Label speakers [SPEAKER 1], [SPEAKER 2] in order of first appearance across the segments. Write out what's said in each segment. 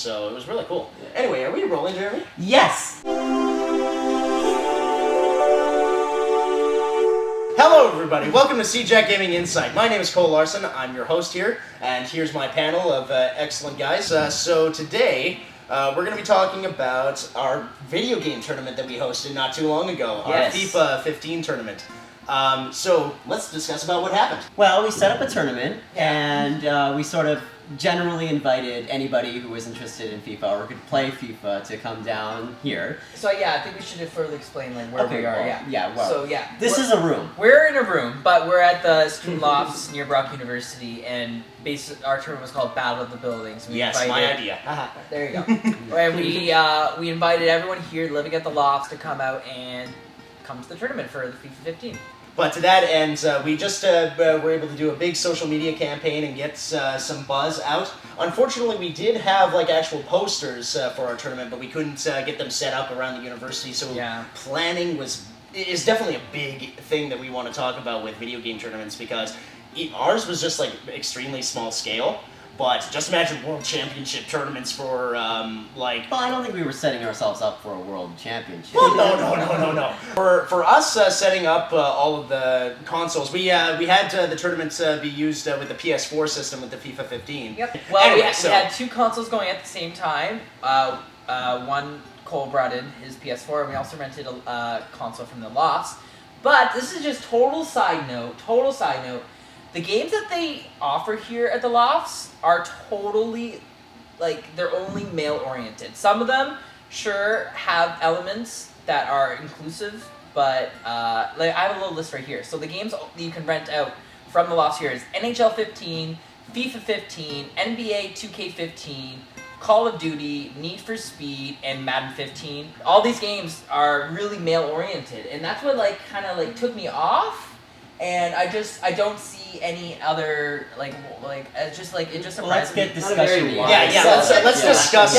[SPEAKER 1] so it was really cool. Anyway, are we rolling, Jeremy?
[SPEAKER 2] Yes!
[SPEAKER 1] Hello everybody, welcome to CJAC Gaming Insight. My name is Cole Larson, I'm your host here, and here's my panel of excellent guys. So today, we're going to be talking about our video game tournament that we hosted not too long ago, our FIFA 15 tournament. So let's discuss about what happened.
[SPEAKER 2] Well, we set up a tournament, and we sort of generally invited anybody who was interested in FIFA or could play FIFA to come down here.
[SPEAKER 3] So yeah, I think we should further explain like where we are.
[SPEAKER 2] Well,
[SPEAKER 3] So
[SPEAKER 2] this is a room.
[SPEAKER 3] We're in a room, but we're at the student lofts near Brock University, and our tournament was called Battle of the Buildings.
[SPEAKER 1] My idea.
[SPEAKER 3] There you go. And we invited everyone here living at the lofts to come out and come to the tournament for the FIFA 15.
[SPEAKER 1] But to that end, we just were able to do a big social media campaign and get some buzz out. Unfortunately, we did have like actual posters for our tournament, but we couldn't get them set up around the university. So planning is definitely a big thing that we want to talk about with video game tournaments, because ours was just like extremely small scale. But just imagine world championship tournaments for like.
[SPEAKER 2] Well, I don't think we were setting ourselves up for a world championship.
[SPEAKER 1] Well, no. For us setting up all of the consoles, we had the tournaments be used with the PS4 system with the FIFA 15.
[SPEAKER 3] Yep. Well, anyway, we had two consoles going at the same time. One Cole brought in his PS4, and we also rented a console from the lofts. But this is just total side note. The games that they offer here at the lofts are totally, like, they're only male-oriented. Some of them, sure, have elements that are inclusive, but, like, I have a little list right here. So the games that you can rent out from the lofts here is NHL 15, FIFA 15, NBA 2K15, Call of Duty, Need for Speed, and Madden 15. All these games are really male-oriented, and that's what, like, kind of, like, took me off. And I don't see any other it's just like it just surprised
[SPEAKER 2] Let's get
[SPEAKER 3] me.
[SPEAKER 2] discussion.
[SPEAKER 1] Let's discuss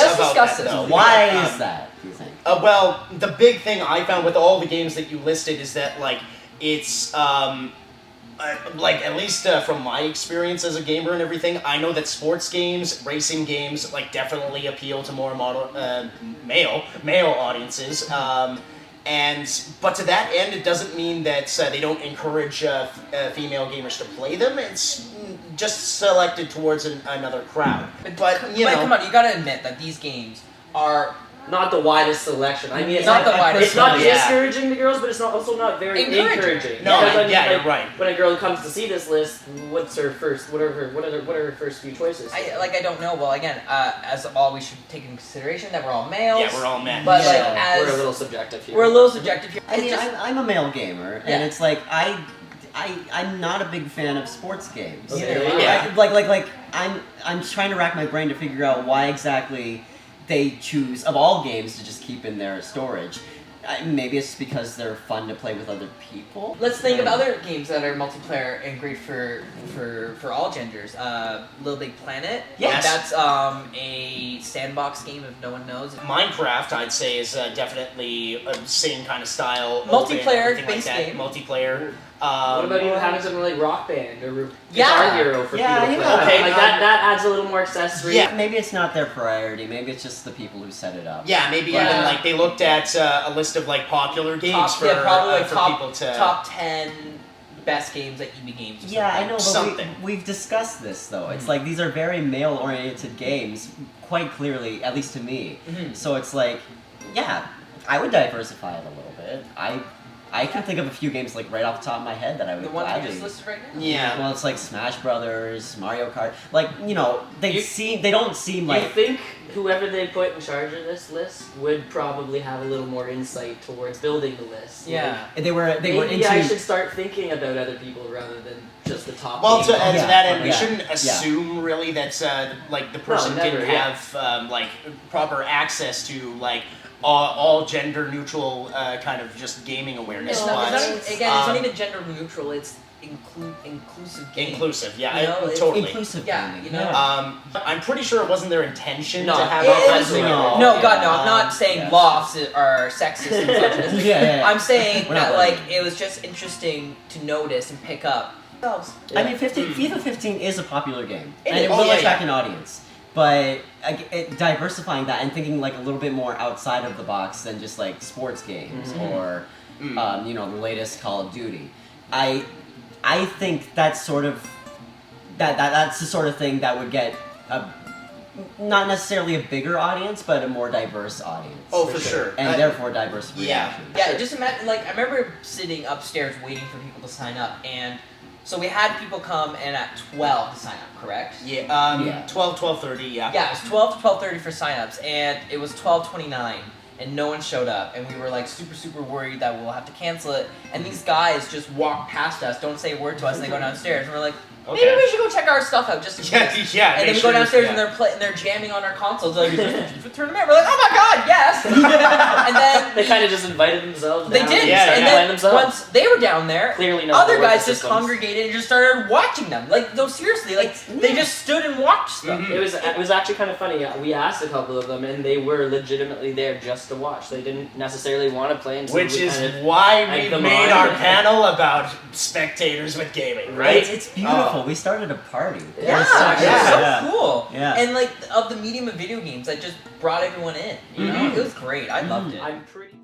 [SPEAKER 3] this.
[SPEAKER 1] though.
[SPEAKER 2] Why is that, do you think?
[SPEAKER 1] Well, the big thing I found with all the games that you listed is that like it's like at least from my experience as a gamer and everything, I know that sports games, racing games, like definitely appeal to more male audiences. But to that end, it doesn't mean that they don't encourage female gamers to play them. It's just selected towards another crowd. But
[SPEAKER 3] come on, you gotta admit that these games are
[SPEAKER 4] not the widest selection. I mean, it's
[SPEAKER 3] not the widest.
[SPEAKER 4] It's not discouraging the girls, but it's also not very encouraging.
[SPEAKER 1] No, you're right.
[SPEAKER 4] When a girl comes to see this list, what's her first? What are her first few choices?
[SPEAKER 3] I don't know. Well, again, as all we should take into consideration that we're all males.
[SPEAKER 1] Yeah, we're all men.
[SPEAKER 3] But
[SPEAKER 4] we're a little subjective here.
[SPEAKER 3] I mean,
[SPEAKER 2] I'm a male gamer, and it's like I'm not a big fan of sports games.
[SPEAKER 4] Okay.
[SPEAKER 2] Yeah. I'm trying to rack my brain to figure out why exactly they choose, of all games, to just keep in their storage. Maybe it's because they're fun to play with other people.
[SPEAKER 3] Let's think of other games that are multiplayer and great for all genders. Little Big Planet.
[SPEAKER 1] Yes.
[SPEAKER 3] That's a sandbox game if no one knows.
[SPEAKER 1] Guitar, I'd say, is definitely a same kind of style.
[SPEAKER 3] Multiplayer-based game.
[SPEAKER 1] Multiplayer.
[SPEAKER 4] What about even having something like Rock Band or Guitar Hero for people to play?
[SPEAKER 1] Okay,
[SPEAKER 4] like that adds a little more accessory.
[SPEAKER 2] Yeah, maybe it's not their priority. Maybe it's just the people who set it up.
[SPEAKER 1] Yeah, maybe even like they looked at a list of like popular games for people to
[SPEAKER 3] top 10 best games at EB Games.
[SPEAKER 2] Yeah, I know, but we've discussed this though. It's like these are very male-oriented games, quite clearly, at least to me. So it's like, yeah, I would diversify it a little bit. I can think of a few games like right off the top of my head that I would gladly.
[SPEAKER 3] The ones you just listed right now?
[SPEAKER 1] Yeah.
[SPEAKER 2] Well, it's like Smash Brothers, Mario Kart. Like, you know, they don't seem like.
[SPEAKER 4] I think whoever they put in charge of this list would probably have a little more insight towards building the list.
[SPEAKER 3] Yeah.
[SPEAKER 2] They were into.
[SPEAKER 4] I should start thinking about other people rather than just the top.
[SPEAKER 1] Well, to
[SPEAKER 4] names.
[SPEAKER 1] that end, we shouldn't assume really that like the person didn't have like proper access to like all gender neutral kind of just gaming awareness.
[SPEAKER 3] It's not even gender neutral. It's inclusive gaming.
[SPEAKER 1] Inclusive, yeah,
[SPEAKER 3] You know,
[SPEAKER 1] totally.
[SPEAKER 2] Inclusive
[SPEAKER 3] Yeah, you know.
[SPEAKER 1] I'm pretty sure it wasn't their intention
[SPEAKER 4] No,
[SPEAKER 1] to have
[SPEAKER 3] it is-
[SPEAKER 1] all
[SPEAKER 3] No, God, no. I'm not saying lofts are sexist and such. I'm saying that like it was just interesting to notice and pick up.
[SPEAKER 2] I mean, FIFA 15 is a popular game,
[SPEAKER 3] It
[SPEAKER 2] and
[SPEAKER 3] is.
[SPEAKER 2] it will attract an audience. But diversifying that and thinking like a little bit more outside of the box than just like sports games or you know, the latest Call of Duty. I think that's sort of that's the sort of thing that would get a not necessarily a bigger audience, but a more diverse audience.
[SPEAKER 1] Oh, for sure.
[SPEAKER 2] And therefore diverse
[SPEAKER 1] Yeah.
[SPEAKER 2] reactions.
[SPEAKER 3] Yeah, just imagine, like, I remember sitting upstairs waiting for people to sign up, and so we had people come in at 12 to sign up, correct?
[SPEAKER 1] Yeah,
[SPEAKER 2] Yeah.
[SPEAKER 1] 12:30, yeah.
[SPEAKER 3] Yeah, it was 12 to 12:30 for signups, and it was 12:29, and no one showed up, and we were, like, super worried that we'll have to cancel it, and these guys just walk past us, don't say a word to us, and they go downstairs, and we're like, maybe we should go check our stuff out just in case.
[SPEAKER 1] Yeah,
[SPEAKER 3] And then we go downstairs and they're jamming on our consoles. Like, is this the FIFA tournament? We're like, oh my god, yes! And then
[SPEAKER 4] They kind of just invited themselves
[SPEAKER 3] they
[SPEAKER 4] down
[SPEAKER 3] did.
[SPEAKER 1] Yeah,
[SPEAKER 3] And
[SPEAKER 1] yeah.
[SPEAKER 3] then
[SPEAKER 4] themselves.
[SPEAKER 3] once they were down there,
[SPEAKER 4] Clearly no
[SPEAKER 3] other
[SPEAKER 4] one worked
[SPEAKER 3] guys
[SPEAKER 4] the
[SPEAKER 3] just
[SPEAKER 4] systems.
[SPEAKER 3] congregated and just started watching them. Like, no, seriously, like they just stood and watched them.
[SPEAKER 1] Mhm.
[SPEAKER 4] It was actually kind of funny. We asked a couple of them, and they were legitimately there just to watch. They didn't necessarily want to play until
[SPEAKER 1] Which
[SPEAKER 4] we
[SPEAKER 1] is
[SPEAKER 4] kind of
[SPEAKER 1] why
[SPEAKER 4] egged
[SPEAKER 1] we
[SPEAKER 4] them
[SPEAKER 1] made
[SPEAKER 4] on.
[SPEAKER 1] our panel about spectators with gaming, right?
[SPEAKER 2] It's beautiful. We started a party.
[SPEAKER 3] Yeah,
[SPEAKER 2] It's so
[SPEAKER 3] it was
[SPEAKER 2] good.
[SPEAKER 3] so
[SPEAKER 2] Yeah.
[SPEAKER 3] cool.
[SPEAKER 2] Yeah.
[SPEAKER 3] And like of the medium of video games, that just brought everyone in. You know, it was great. I loved it.
[SPEAKER 4] I'm pretty.